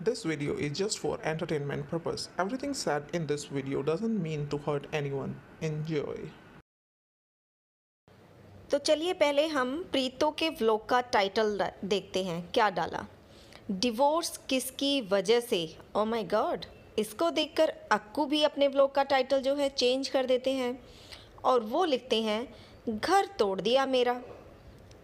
This video is just for entertainment purpose. Everything said in this video doesn't mean to hurt anyone. Enjoy. तो चलिए पहले हम प्रीतो के vlog का title देखते हैं क्या डाला। डिवोर्स किसकी वजह से। ओ माय गॉड, इसको देखकर अक्कू भी अपने व्लॉग का टाइटल जो है चेंज कर देते हैं और वो लिखते हैं घर तोड़ दिया मेरा।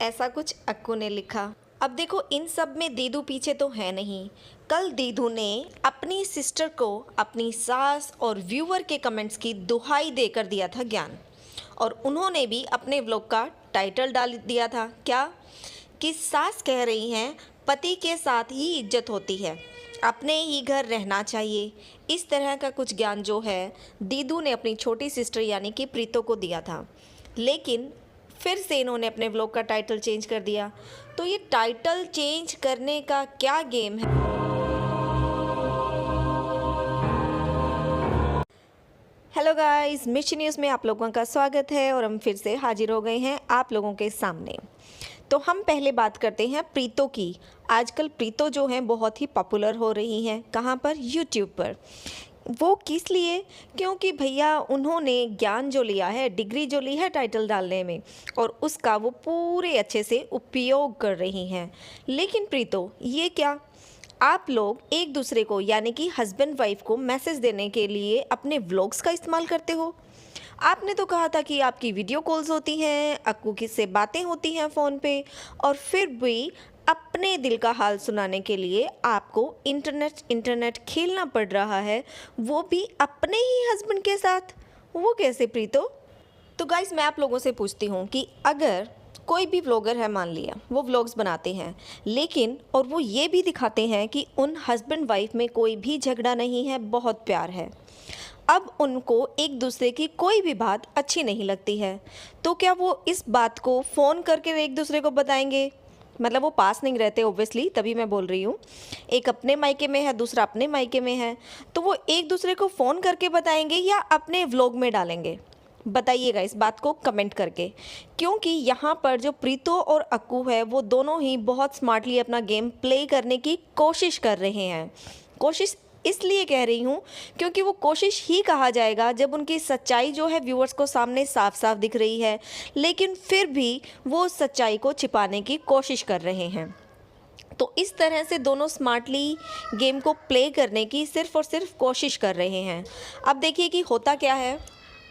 ऐसा कुछ अक्कू ने लिखा। अब देखो, इन सब में दीदू पीछे तो है नहीं। कल दीदू ने अपनी सिस्टर को अपनी सास और व्यूअर के कमेंट्स की दुहाई देकर दिया था ज्ञान, और उन्होंने भी अपने व्लॉग का टाइटल डाल दिया था क्या, कि सास कह रही हैं पति के साथ ही इज्जत होती है, अपने ही घर रहना चाहिए। इस तरह का कुछ ज्ञान जो है दीदू ने अपनी छोटी सिस्टर यानी कि प्रीतो को दिया था, लेकिन फिर से इन्होंने अपने व्लॉग का टाइटल चेंज कर दिया। तो ये टाइटल चेंज करने का क्या गेम है। हेलो गाइस, मिर्ची न्यूज़ में आप लोगों का स्वागत है और हम फिर से हाजिर हो गए हैं आप लोगों के सामने। तो हम पहले बात करते हैं प्रीतो की। आजकल प्रीतो जो हैं बहुत ही पॉपुलर हो रही हैं। कहाँ पर? यूट्यूब पर। वो किस लिए? क्योंकि भैया उन्होंने ज्ञान जो लिया है, डिग्री जो ली है टाइटल डालने में, और उसका वो पूरे अच्छे से उपयोग कर रही हैं। लेकिन प्रीतो, ये क्या आप लोग एक दूसरे को यानी कि हस्बैंड वाइफ को मैसेज देने के लिए अपने व्लॉग्स का इस्तेमाल करते हो? आपने तो कहा था कि आपकी वीडियो कॉल्स होती हैं, अक्कू की से बातें होती हैं फ़ोन पे, और फिर भी अपने दिल का हाल सुनाने के लिए आपको इंटरनेट खेलना पड़ रहा है, वो भी अपने ही हस्बैंड के साथ। वो कैसे प्रीतो? तो गाइस, मैं आप लोगों से पूछती हूँ कि अगर कोई भी व्लॉगर है, मान लिया वो व्लॉग्स बनाते हैं, लेकिन और वो ये भी दिखाते हैं कि उन हस्बैंड वाइफ में कोई भी झगड़ा नहीं है, बहुत प्यार है, अब उनको एक दूसरे की कोई भी बात अच्छी नहीं लगती है, तो क्या वो इस बात को फ़ोन करके एक दूसरे को बताएंगे? मतलब वो पास नहीं रहते ओब्वियसली, तभी मैं बोल रही हूँ। एक अपने मायके में है, दूसरा अपने मायके में है, तो वो एक दूसरे को फ़ोन करके बताएंगे या अपने व्लॉग में डालेंगे? बताइएगा इस बात को कमेंट करके, क्योंकि यहाँ पर जो प्रीतो और अक्कू है वो दोनों ही बहुत स्मार्टली अपना गेम प्ले करने की कोशिश कर रहे हैं। कोशिश इसलिए कह रही हूँ क्योंकि वो कोशिश ही कहा जाएगा जब उनकी सच्चाई जो है व्यूअर्स को सामने साफ साफ दिख रही है, लेकिन फिर भी वो सच्चाई को छिपाने की कोशिश कर रहे हैं। तो इस तरह से दोनों स्मार्टली गेम को प्ले करने की सिर्फ और सिर्फ कोशिश कर रहे हैं। अब देखिए कि होता क्या है।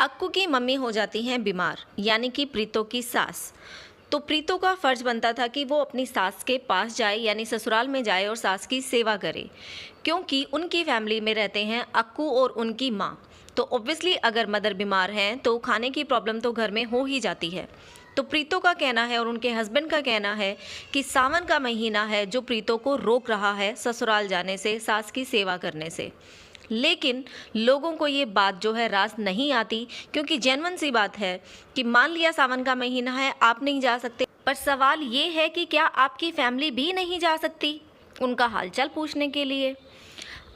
अक्कू की मम्मी हो जाती हैं बीमार, यानी कि प्रीतो की सास। तो प्रीतो का फ़र्ज़ बनता था कि वो अपनी सास के पास जाए, यानी ससुराल में जाए और सास की सेवा करे, क्योंकि उनकी फैमिली में रहते हैं अक्कू और उनकी माँ। तो ऑब्वियसली अगर मदर बीमार हैं तो खाने की प्रॉब्लम तो घर में हो ही जाती है। तो प्रीतो का कहना है और उनके हस्बैंड का कहना है कि सावन का महीना है जो प्रीतो को रोक रहा है ससुराल जाने से, सास की सेवा करने से। लेकिन लोगों को ये बात जो है रास नहीं आती, क्योंकि जेन्युइन सी बात है कि मान लिया सावन का महीना है, आप नहीं जा सकते, पर सवाल ये है कि क्या आपकी फैमिली भी नहीं जा सकती उनका हालचाल पूछने के लिए?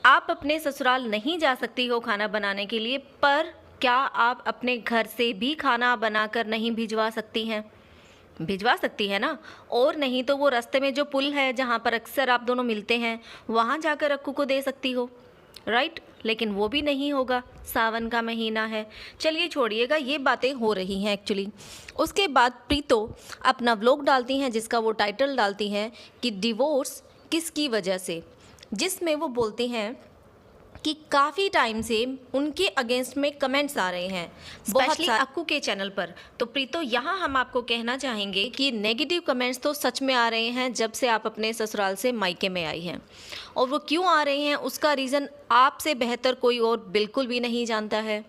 आप अपने ससुराल नहीं जा सकती हो खाना बनाने के लिए, पर क्या आप अपने घर से भी खाना बनाकर नहीं भिजवा सकती हैं? भिजवा सकती है ना। और नहीं तो वो रास्ते में जो पुल है जहाँ पर अक्सर आप दोनों मिलते हैं, वहाँ जाकर अक्कू को दे सकती हो, राइट? लेकिन वो भी नहीं होगा, सावन का महीना है। चलिए छोड़िएगा, ये बातें हो रही हैं एक्चुअली। उसके बाद प्रीतो अपना व्लॉग डालती हैं जिसका वो टाइटल डालती हैं कि डिवोर्स किसकी वजह से, जिसमें वो बोलती हैं कि काफ़ी टाइम से उनके अगेंस्ट में कमेंट्स आ रहे हैं, स्पेशली अक्कू के चैनल पर। तो प्रीतो, यहाँ हम आपको कहना चाहेंगे कि नेगेटिव कमेंट्स तो सच में आ रहे हैं जब से आप अपने ससुराल से मायके में आई हैं, और वो क्यों आ रहे हैं उसका रीज़न आपसे बेहतर कोई और बिल्कुल भी नहीं जानता है।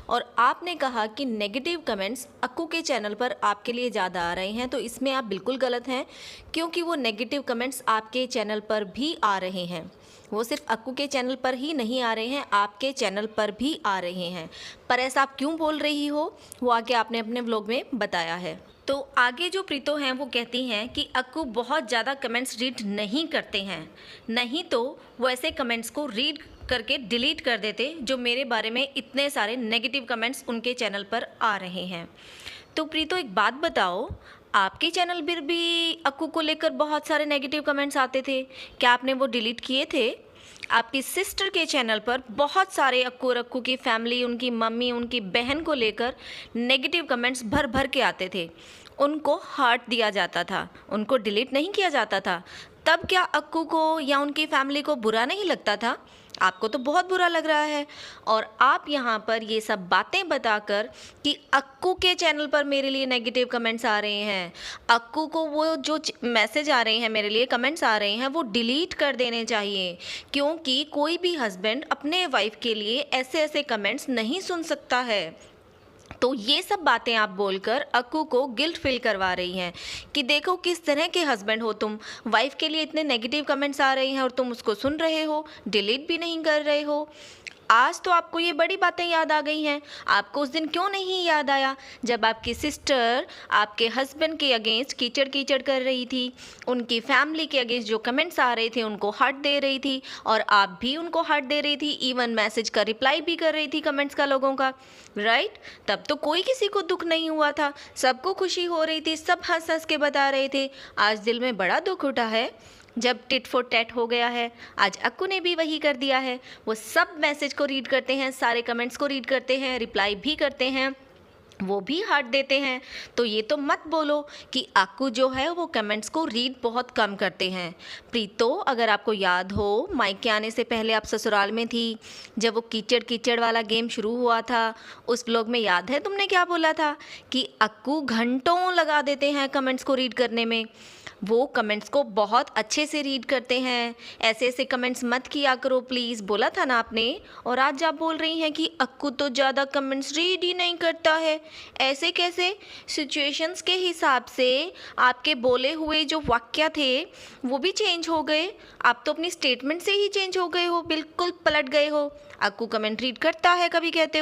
और आपने कहा कि नेगेटिव कमेंट्स अक्कू के चैनल पर आपके लिए ज़्यादा आ रहे हैं, तो इसमें आप बिल्कुल गलत हैं, क्योंकि वो नेगेटिव कमेंट्स आपके चैनल पर भी आ रहे हैं। वो सिर्फ अक्कू के चैनल पर ही नहीं आ रहे हैं, आपके चैनल पर भी आ रहे हैं। पर ऐसा आप क्यों बोल रही हो, वो आगे आपने अपने व्लॉग में बताया है। तो आगे जो प्रीतो हैं वो कहती हैं कि अक्कू बहुत ज़्यादा कमेंट्स रीड नहीं करते हैं, नहीं तो वो ऐसे कमेंट्स को रीड करके डिलीट कर देते जो मेरे बारे में इतने सारे नेगेटिव कमेंट्स उनके चैनल पर आ रहे हैं। तो प्रीतो, एक बात बताओ, आपके चैनल पर भी अक्कू को लेकर बहुत सारे नेगेटिव कमेंट्स आते थे, क्या आपने वो डिलीट किए थे? आपकी सिस्टर के चैनल पर बहुत सारे अक्कू और अक्कू की फैमिली, उनकी मम्मी, उनकी बहन को लेकर नेगेटिव कमेंट्स भर भर के आते थे। उनको हार्ट दिया जाता था, उनको डिलीट नहीं किया जाता था। तब क्या अक्कू को या उनकी फैमिली को बुरा नहीं लगता था? आपको तो बहुत बुरा लग रहा है। और आप यहाँ पर ये सब बातें बताकर कि अक्कू के चैनल पर मेरे लिए नेगेटिव कमेंट्स आ रहे हैं, अक्कू को वो जो मैसेज आ रहे हैं, मेरे लिए कमेंट्स आ रहे हैं, वो डिलीट कर देने चाहिए, क्योंकि कोई भी हस्बैंड अपने वाइफ के लिए ऐसे ऐसे कमेंट्स नहीं सुन सकता है। तो ये सब बातें आप बोलकर अक्कू को गिल्ट फील करवा रही हैं कि देखो किस तरह के हस्बैंड हो तुम, वाइफ के लिए इतने नेगेटिव कमेंट्स आ रहे हैं और तुम उसको सुन रहे हो, डिलीट भी नहीं कर रहे हो। आज तो आपको ये बड़ी बातें याद आ गई हैं। आपको उस दिन क्यों नहीं याद आया जब आपकी सिस्टर आपके हस्बैंड के अगेंस्ट कीचड़ कीचड़ कर रही थी, उनकी फैमिली के अगेंस्ट जो कमेंट्स आ रहे थे उनको हर्ट दे रही थी, और आप भी उनको हर्ट दे रही थी, इवन मैसेज का रिप्लाई भी कर रही थी कमेंट्स का लोगों का, राइट? तब तो कोई किसी को दुख नहीं हुआ था, सबको खुशी हो रही थी, सब हंस हंस के बता रहे थे। आज दिल में बड़ा दुख उठा है जब टिट फॉर टैट हो गया है। आज अक्कू ने भी वही कर दिया है, वो सब मैसेज को रीड करते हैं, सारे कमेंट्स को रीड करते हैं, रिप्लाई भी करते हैं, वो भी हार्ट देते हैं। तो ये तो मत बोलो कि अक्कू जो है वो कमेंट्स को रीड बहुत कम करते हैं। प्रीतो, अगर आपको याद हो, मायके आने से पहले आप ससुराल में थी, जब वो कीचड़ कीचड़ वाला गेम शुरू हुआ था, उस ब्लॉग में याद है तुमने क्या बोला था कि अक्कू घंटों लगा देते हैं कमेंट्स को रीड करने में, वो कमेंट्स को बहुत अच्छे से रीड करते हैं, ऐसे ऐसे कमेंट्स मत किया करो प्लीज़, बोला था ना आपने। और आज आप बोल रही हैं कि अक्कू तो ज़्यादा कमेंट्स रीड ही नहीं करता है। ऐसे कैसे? सिचुएशंस के हिसाब से आपके बोले हुए जो वाक्य थे वो भी चेंज हो गए। आप तो अपनी स्टेटमेंट से ही चेंज हो गए हो, बिल्कुल पलट गए हो। अक्कू कमेंट रीड करता है, कभी कहते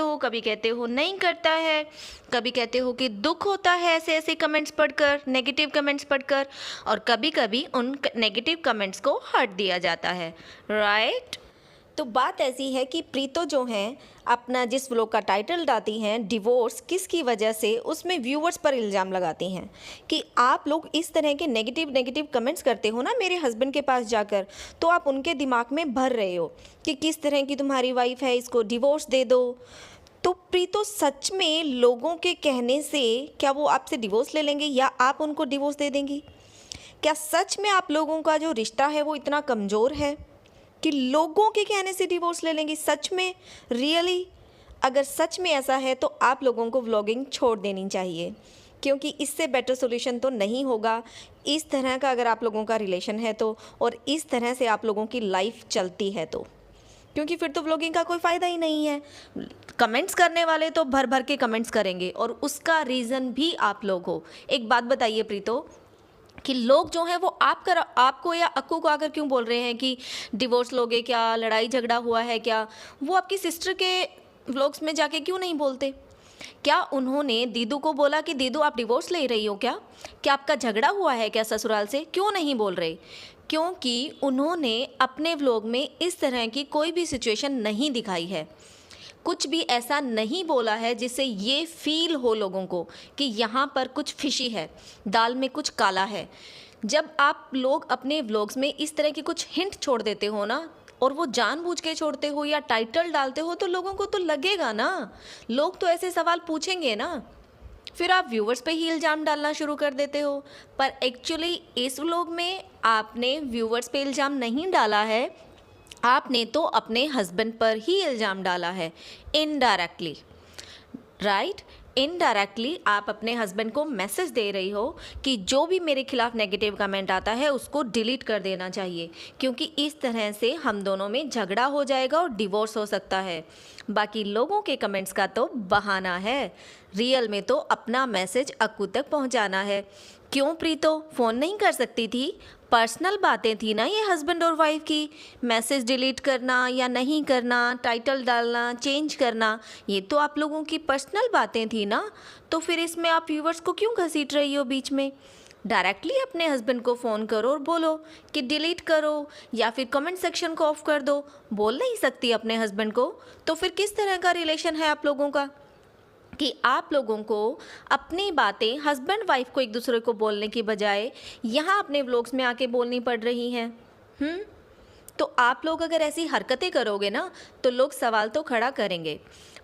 हो नहीं करता है, कभी कहते हो कि दुख होता है ऐसे ऐसे कमेंट्स पढ़कर, नेगेटिव कमेंट्स पढ़कर, और कभी कभी उन नेगेटिव कमेंट्स को हर्ट दिया जाता है, राइट? तो बात ऐसी है कि प्रीतो जो हैं अपना जिस व्लॉग का टाइटल डालती हैं डिवोर्स किसकी वजह से, उसमें व्यूवर्स पर इल्ज़ाम लगाती हैं कि आप लोग इस तरह के नेगेटिव कमेंट्स करते हो ना मेरे हस्बैंड के पास जाकर, तो आप उनके दिमाग में भर रहे हो कि किस तरह की तुम्हारी वाइफ है, इसको डिवोर्स दे दो। तो प्रीतो, सच में लोगों के कहने से क्या वो आपसे डिवोर्स ले लेंगे या आप उनको डिवोर्स दे देंगी? क्या सच में आप लोगों का जो रिश्ता है वो इतना कमज़ोर है कि लोगों के कहने से डिवोर्स ले लेंगी? सच में, रियली? अगर सच में ऐसा है तो आप लोगों को व्लॉगिंग छोड़ देनी चाहिए, क्योंकि इससे बेटर सॉल्यूशन तो नहीं होगा इस तरह का अगर आप लोगों का रिलेशन है तो, और इस तरह से आप लोगों की लाइफ चलती है तो, क्योंकि फिर तो व्लॉगिंग का कोई फ़ायदा ही नहीं है। कमेंट्स करने वाले तो भर भर के कमेंट्स करेंगे और उसका रीज़न भी आप लोग हो। एक बात बताइए प्रीतो, कि लोग जो हैं वो आपको या अक्कू को आकर क्यों बोल रहे हैं कि डिवोर्स लोगे क्या, लड़ाई झगड़ा हुआ है क्या? वो आपकी सिस्टर के व्लॉग्स में जाके क्यों नहीं बोलते? क्या उन्होंने दीदू को बोला कि दीदू आप डिवोर्स ले रही हो क्या? क्या आपका झगड़ा हुआ है क्या ससुराल से? क्यों नहीं बोल रहे? क्योंकि उन्होंने अपने व्लॉग में इस तरह की कोई भी सिचुएशन नहीं दिखाई है, कुछ भी ऐसा नहीं बोला है जिससे ये फील हो लोगों को कि यहाँ पर कुछ फिशी है, दाल में कुछ काला है। जब आप लोग अपने व्लॉग्स में इस तरह की कुछ हिंट छोड़ देते हो ना, और वो जानबूझ के छोड़ते हो या टाइटल डालते हो, तो लोगों को तो लगेगा ना, लोग तो ऐसे सवाल पूछेंगे ना, फिर आप व्यूवर्स पे ही इल्ज़ाम डालना शुरू कर देते हो। पर एक्चुअली इस व्लॉग में आपने व्यूवर्स पे इल्ज़ाम नहीं डाला है, आपने तो अपने हस्बैंड पर ही इल्ज़ाम डाला है, इनडायरेक्टली, राइट? इनडायरेक्टली आप अपने हस्बैंड को मैसेज दे रही हो कि जो भी मेरे खिलाफ नेगेटिव कमेंट आता है उसको डिलीट कर देना चाहिए, क्योंकि इस तरह से हम दोनों में झगड़ा हो जाएगा और डिवोर्स हो सकता है। बाकी लोगों के कमेंट्स का तो बहाना है, रियल में तो अपना मैसेज अक्कू तक पहुंचाना है। क्यों प्रीतो, फ़ोन नहीं कर सकती थी? पर्सनल बातें थी ना ये हस्बैंड और वाइफ की, मैसेज डिलीट करना या नहीं करना, टाइटल डालना, चेंज करना, ये तो आप लोगों की पर्सनल बातें थी ना। तो फिर इसमें आप व्यूवर्स को क्यों घसीट रही हो बीच में? डायरेक्टली अपने हस्बैंड को फ़ोन करो और बोलो कि डिलीट करो या फिर कमेंट सेक्शन को ऑफ कर दो। बोल नहीं सकती अपने हस्बैंड को? तो फिर किस तरह का रिलेशन है आप लोगों का कि आप लोगों को अपनी बातें हस्बैंड वाइफ को एक दूसरे को बोलने की बजाय यहाँ अपने व्लॉग्स में आके बोलनी पड़ रही हैं? तो आप लोग अगर ऐसी हरकतें करोगे ना तो लोग सवाल तो खड़ा करेंगे।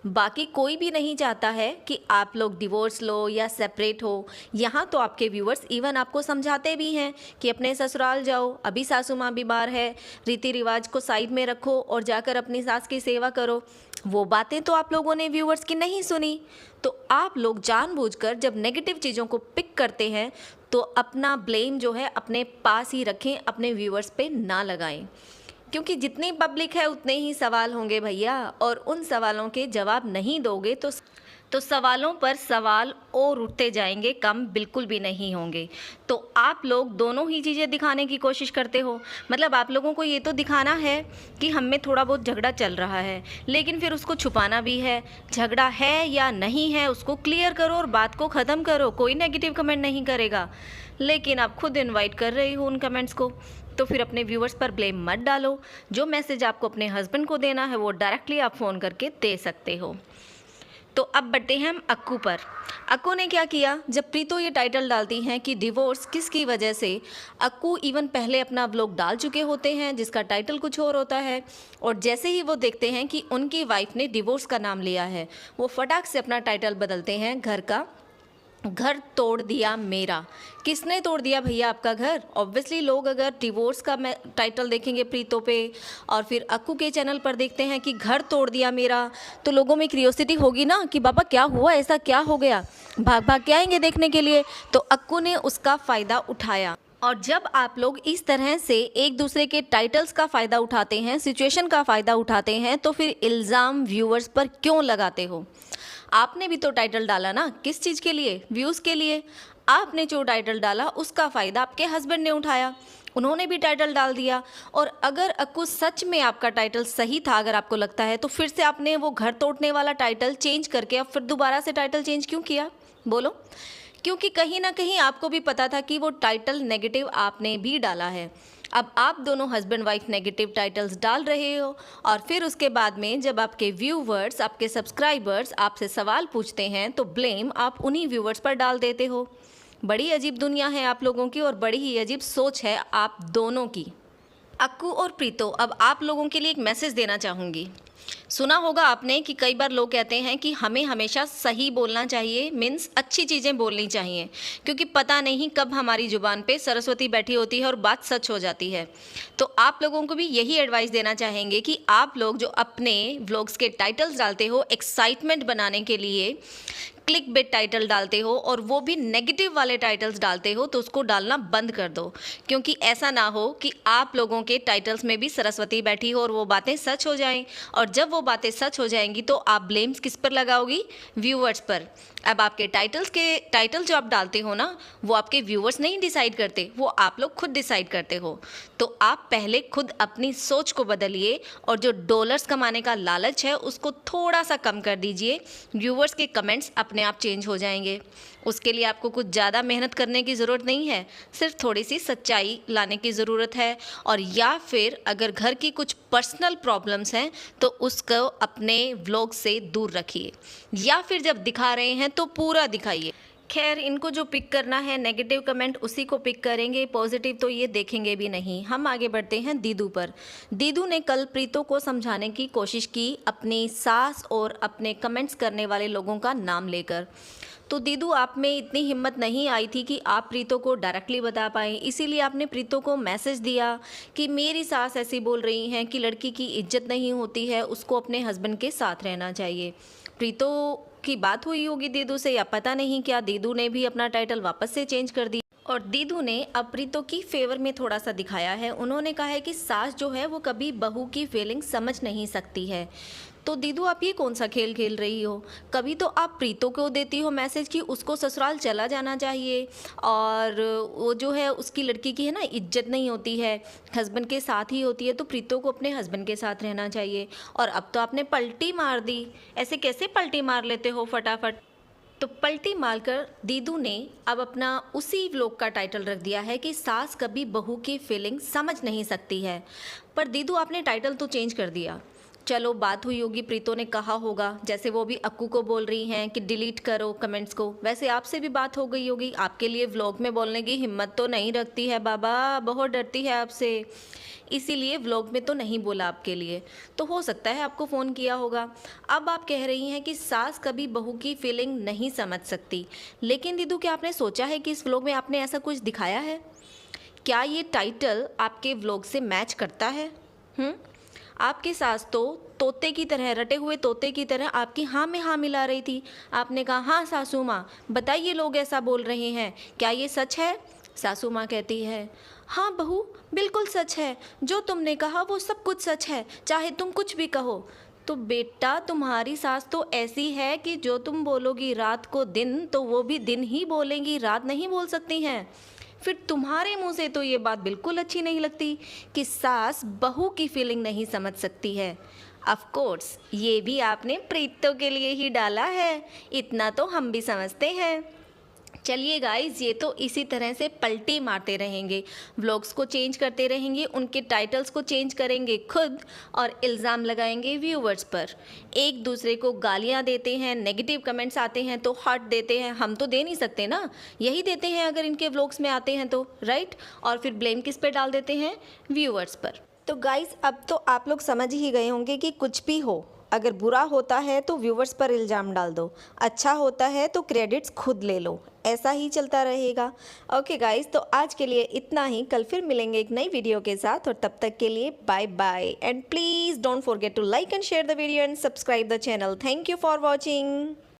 बाकी कोई भी नहीं चाहता है कि आप लोग डिवोर्स लो या सेपरेट हो। यहाँ तो आपके व्यूअर्स इवन आपको समझाते भी हैं कि अपने ससुराल जाओ, अभी सासू माँ बीमार है, रीति रिवाज को साइड में रखो और जाकर अपनी सास की सेवा करो। वो बातें तो आप लोगों ने व्यूअर्स की नहीं सुनी। तो आप लोग जानबूझकर जब नेगेटिव चीज़ों को पिक करते हैं तो अपना ब्लेम जो है अपने पास ही रखें, अपने व्यूअर्स पे ना लगाएं, क्योंकि जितनी पब्लिक है उतने ही सवाल होंगे भैया, और उन सवालों के जवाब नहीं दोगे तो सवालों पर सवाल और उठते जाएंगे, कम बिल्कुल भी नहीं होंगे। तो आप लोग दोनों ही चीज़ें दिखाने की कोशिश करते हो। मतलब आप लोगों को ये तो दिखाना है कि हम में थोड़ा बहुत झगड़ा चल रहा है, लेकिन फिर उसको छुपाना भी है। झगड़ा है या नहीं है उसको क्लियर करो और बात को ख़त्म करो, कोई नेगेटिव कमेंट नहीं करेगा। लेकिन आप खुद इनवाइट कर रही हो उन कमेंट्स को, तो फिर अपने व्यूअर्स पर ब्लेम मत डालो। जो मैसेज आपको अपने हस्बैंड को देना है वो डायरेक्टली आप फ़ोन करके दे सकते हो। तो अब बढ़ते हैं हम अक्कू पर। अक्कू ने क्या किया, जब प्रीतो ये टाइटल डालती हैं कि डिवोर्स किसकी वजह से, अक्कू इवन पहले अपना व्लॉग डाल चुके होते हैं जिसका टाइटल कुछ और होता है, और जैसे ही वो देखते हैं कि उनकी वाइफ ने डिवोर्स का नाम लिया है, वो फटाक से अपना टाइटल बदलते हैं घर तोड़ दिया मेरा। किसने तोड़ दिया भैया आपका घर? ऑब्वियसली लोग अगर डिवोर्स का टाइटल देखेंगे प्रीतो पे और फिर अक्कू के चैनल पर देखते हैं कि घर तोड़ दिया मेरा, तो लोगों में क्यूरियोसिटी होगी ना कि बाबा क्या हुआ, ऐसा क्या हो गया, भाग भाग के आएंगे देखने के लिए। तो अक्कू ने उसका फ़ायदा उठाया। और जब आप लोग इस तरह से एक दूसरे के टाइटल्स का फ़ायदा उठाते हैं, सिचुएशन का फ़ायदा उठाते हैं, तो फिर इल्ज़ाम व्यूअर्स पर क्यों लगाते हो? आपने भी तो टाइटल डाला ना, किस चीज़ के लिए? व्यूज़ के लिए। आपने जो टाइटल डाला उसका फ़ायदा आपके हस्बैंड ने उठाया, उन्होंने भी टाइटल डाल दिया। और अगर अक्कू सच में आपका टाइटल सही था, अगर आपको लगता है, तो फिर से आपने वो घर तोड़ने वाला टाइटल चेंज करके अब फिर दोबारा से टाइटल चेंज क्यों किया? बोलो। क्योंकि कहीं ना कहीं आपको भी पता था कि वो टाइटल नेगेटिव आपने भी डाला है। अब आप दोनों हस्बैंड वाइफ नेगेटिव टाइटल्स डाल रहे हो, और फिर उसके बाद में जब आपके व्यूवर्स, आपके सब्सक्राइबर्स आपसे सवाल पूछते हैं तो ब्लेम आप उन्हीं व्यूवर्स पर डाल देते हो। बड़ी अजीब दुनिया है आप लोगों की, और बड़ी ही अजीब सोच है आप दोनों की। अक्कू और प्रीतो, अब आप लोगों के लिए एक मैसेज देना चाहूँगी। सुना होगा आपने कि कई बार लोग कहते हैं कि हमें हमेशा सही बोलना चाहिए, मीन्स अच्छी चीज़ें बोलनी चाहिए, क्योंकि पता नहीं कब हमारी ज़ुबान पे सरस्वती बैठी होती है और बात सच हो जाती है। तो आप लोगों को भी यही एडवाइस देना चाहेंगे कि आप लोग जो अपने व्लॉग्स के टाइटल्स डालते हो एक्साइटमेंट बनाने के लिए, क्लिक बेट टाइटल डालते हो और वो भी नेगेटिव वाले टाइटल्स डालते हो, तो उसको डालना बंद कर दो। क्योंकि ऐसा ना हो कि आप लोगों के टाइटल्स में भी सरस्वती बैठी हो और वो बातें सच हो जाएं, और जब वो बातें सच हो जाएंगी तो आप ब्लेम्स किस पर लगाओगी? व्यूअर्स पर। अब आपके टाइटल जो आप डालते हो ना, वो आपके व्यूअर्स नहीं डिसाइड करते, वो आप लोग खुद डिसाइड करते हो। तो आप पहले खुद अपनी सोच को बदलिए, और जो डॉलर्स कमाने का लालच है उसको थोड़ा सा कम कर दीजिए। व्यूअर्स के कमेंट्स अपने आप चेंज हो जाएंगे। उसके लिए आपको कुछ ज़्यादा मेहनत करने की ज़रूरत नहीं है, सिर्फ थोड़ी सी सच्चाई लाने की ज़रूरत है। और या फिर अगर घर की कुछ पर्सनल प्रॉब्लम्स हैं तो उसको अपने व्लॉग से दूर रखिए, या फिर जब दिखा रहे हैं तो पूरा दिखाइए। खैर, इनको जो पिक करना है नेगेटिव कमेंट उसी को पिक करेंगे, पॉजिटिव तो ये देखेंगे भी नहीं। हम आगे बढ़ते हैं दीदू पर। दीदू ने कल प्रीतो को समझाने की कोशिश की अपनी सास और अपने कमेंट्स करने वाले लोगों का नाम लेकर। तो दीदू, आप में इतनी हिम्मत नहीं आई थी कि आप प्रीतो को डायरेक्टली बता पाएँ, इसीलिए आपने प्रीतो को मैसेज दिया कि मेरी सास ऐसी बोल रही हैं कि लड़की की इज्जत नहीं होती है, उसको अपने हस्बैंड के साथ रहना चाहिए। प्रीतो की बात हुई होगी दीदू से, या पता नहीं क्या, दीदू ने भी अपना टाइटल वापस से चेंज कर दिया। और दीदू ने अब प्रीतो की फेवर में थोड़ा सा दिखाया है। उन्होंने कहा है कि सास जो है वो कभी बहू की फीलिंग समझ नहीं सकती है। तो दीदू, आप ये कौन सा खेल खेल रही हो? कभी तो आप प्रीतो को देती हो मैसेज कि उसको ससुराल चला जाना चाहिए, और वो जो है उसकी लड़की की है ना इज्जत नहीं होती है, हस्बैंड के साथ ही होती है, तो प्रीतो को अपने हस्बैंड के साथ रहना चाहिए। और अब तो आपने पलटी मार दी। ऐसे कैसे पलटी मार लेते हो फटाफट? तो पलटी मारकर दीदू ने अब अपना उसी व्लॉग का टाइटल रख दिया है कि सास कभी बहू की फीलिंग समझ नहीं सकती है। पर दीदू, आपने टाइटल तो चेंज कर दिया, चलो बात हुई होगी, प्रीतो ने कहा होगा, जैसे वो भी अक्कू को बोल रही हैं कि डिलीट करो कमेंट्स को, वैसे आपसे भी बात हो गई होगी। आपके लिए व्लॉग में बोलने की हिम्मत तो नहीं रखती है बाबा, बहुत डरती है आपसे, इसीलिए व्लॉग में तो नहीं बोला आपके लिए। तो हो सकता है आपको फ़ोन किया होगा। अब आप कह रही हैं कि सास कभी बहू की फीलिंग नहीं समझ सकती, लेकिन दीदू क्या आपने सोचा है कि इस व्लॉग में आपने ऐसा कुछ दिखाया है? क्या ये टाइटल आपके व्लॉग से मैच करता है? आपकी सास तो तोते की तरह, रटे हुए तोते की तरह आपकी हाँ में हाँ मिला रही थी। आपने कहा, हाँ सासू माँ बताइए, लोग ऐसा बोल रहे हैं, क्या ये सच है? सासू माँ कहती है, हाँ बहू बिल्कुल सच है, जो तुमने कहा वो सब कुछ सच है, चाहे तुम कुछ भी कहो। तो बेटा तुम्हारी सास तो ऐसी है कि जो तुम बोलोगी रात को दिन, तो वो भी दिन ही बोलेंगी, रात नहीं बोल सकती हैं। फिर तुम्हारे मुंह से तो ये बात बिल्कुल अच्छी नहीं लगती कि सास बहू की फीलिंग नहीं समझ सकती है। ऑफ कोर्स ये भी आपने प्रीतो के लिए ही डाला है, इतना तो हम भी समझते हैं। चलिए गाइस, ये तो इसी तरह से पलटी मारते रहेंगे, व्लॉग्स को चेंज करते रहेंगे, उनके टाइटल्स को चेंज करेंगे खुद और इल्ज़ाम लगाएंगे व्यूवर्स पर। एक दूसरे को गालियां देते हैं, नेगेटिव कमेंट्स आते हैं तो हार्ट देते हैं, हम तो दे नहीं सकते ना, यही देते हैं अगर इनके व्लॉग्स में आते हैं तो, राइट? और फिर ब्लेम किस पे डाल देते हैं? व्यूवर्स पर। तो गाइस अब तो आप लोग समझ ही गए होंगे कि कुछ भी हो, अगर बुरा होता है तो व्यूवर्स पर इल्ज़ाम डाल दो, अच्छा होता है तो क्रेडिट्स खुद ले लो, ऐसा ही चलता रहेगा। ओके गाइस, तो आज के लिए इतना ही, कल फिर मिलेंगे एक नई वीडियो के साथ, और तब तक के लिए bye bye, and please don't forget to like and share the video and subscribe the channel. Thank you for watching.